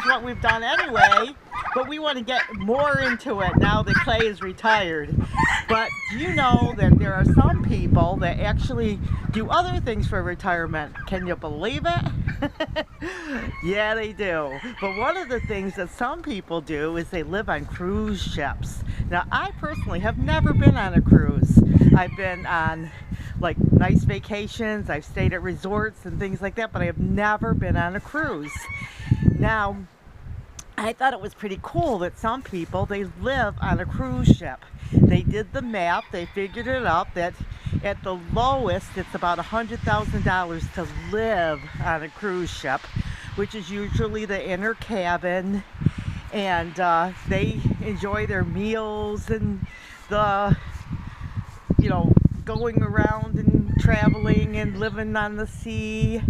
what we've done anyway, but we want to get more into it now that Clay is retired. But do you know that there are some people that actually do other things for retirement? Can you believe it? Yeah, they do. But one of the things that some people do is they live on cruise ships. Now, I personally have never been on a cruise. I've been on like nice vacations, I've stayed at resorts and things like that, but I have never been on a cruise. Now, I thought it was pretty cool that some people, they live on a cruise ship. They did the math, they figured it out that at the lowest it's about $100,000 to live on a cruise ship, which is usually the inner cabin, and they enjoy their meals and the, going around and traveling and living on the sea.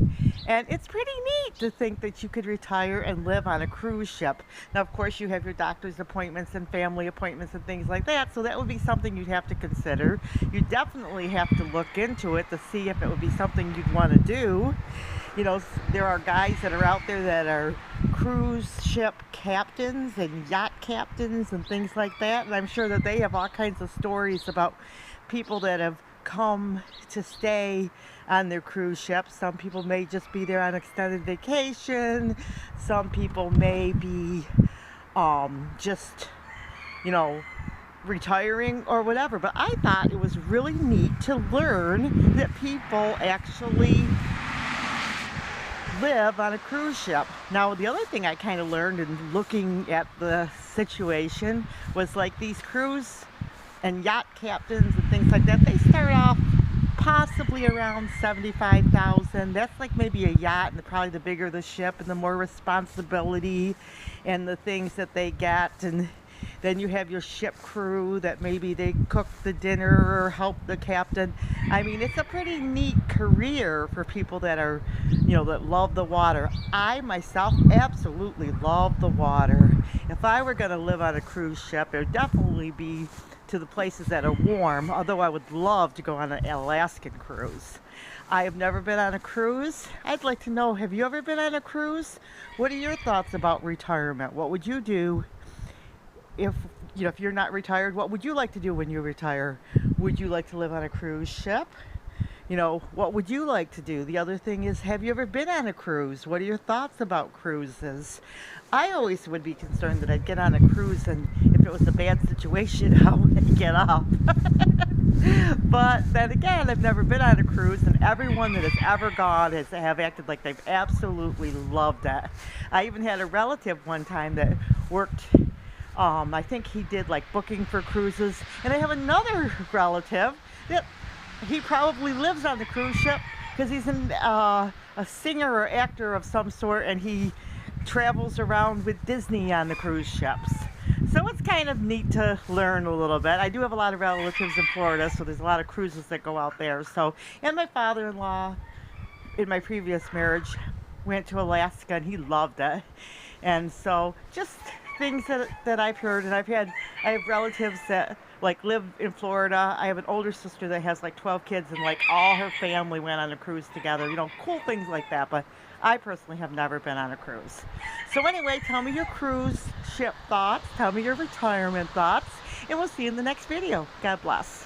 And it's pretty neat to think that you could retire and live on a cruise ship. Now, of course, you have your doctor's appointments and family appointments and things like that, so that would be something you'd have to consider. You definitely have to look into it to see if it would be something you'd want to do. There are guys that are out there that are cruise ship captains and yacht captains and things like that, and I'm sure that they have all kinds of stories about people that have come to stay on their cruise ship. Some people may just be there on extended vacation. Some people may be just retiring or whatever. But I thought it was really neat to learn that people actually live on a cruise ship. Now, the other thing I kind of learned in looking at the situation was like these cruise and yacht captains and things like that, they start off possibly around $75,000. That's like maybe a yacht, and probably the bigger the ship and the more responsibility and the things that they get. And then you have your ship crew that maybe they cook the dinner or help the captain. I mean, it's a pretty neat career for people that are, that love the water. I myself absolutely love the water. If I were going to live on a cruise ship, it would definitely be to the places that are warm, although I would love to go on an Alaskan cruise. I have never been on a cruise. I'd like to know, have you ever been on a cruise? What are your thoughts about retirement? What would you do if you're not retired? What would you like to do when you retire? Would you like to live on a cruise ship? What would you like to do? The other thing is, have you ever been on a cruise? What are your thoughts about cruises? I always would be concerned that I'd get on a cruise and if it was a bad situation, how would I get off? But then again, I've never been on a cruise, and everyone that has ever gone have acted like they've absolutely loved it. I even had a relative one time that worked, I think he did like booking for cruises, and I have another relative that he probably lives on the cruise ship because he's a singer or actor of some sort, and he travels around with Disney on the cruise ships. So it's kind of neat to learn a little bit. I do have a lot of relatives in Florida, so there's a lot of cruises that go out there. And my father-in-law in my previous marriage went to Alaska, and he loved it. And so just things that I've heard, and I have relatives that like live in Florida. I have an older sister that has like 12 kids, and like all her family went on a cruise together. Cool things like that. But I personally have never been on a cruise. So anyway, tell me your cruise ship thoughts. Tell me your retirement thoughts, and we'll see you in the next video. God bless.